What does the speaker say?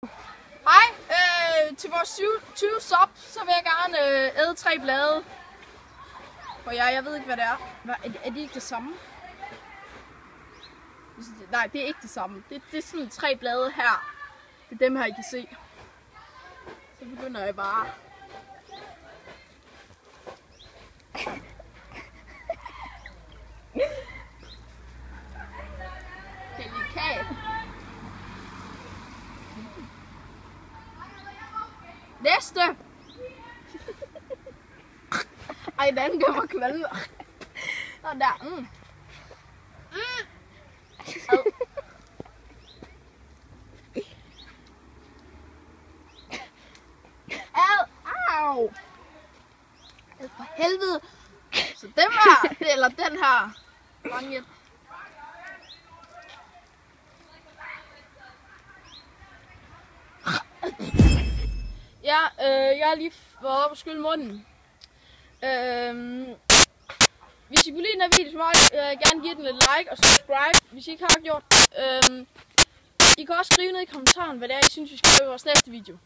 Hej, til vores 20 subs, så vil jeg gerne æde 3 blade. For jeg ved ikke hvad det er. Er de ikke det samme? Nej, det er ikke det samme. Det er sådan 3 blade her. Det er dem her I kan se. Så begynder jeg bare. Delikat. Næste! Ej, den gør mig kvalme. Og der. Au! For helvede! Så dem her, eller den her. Mange. Ja, jeg har lige været oppe og skylle munden. Hvis I kunne lide den her video, så må jeg gerne give den et like og subscribe, hvis I ikke har gjort. I kan også skrive ned i kommentaren, hvad det er, I synes, vi skal gøre i vores næste video.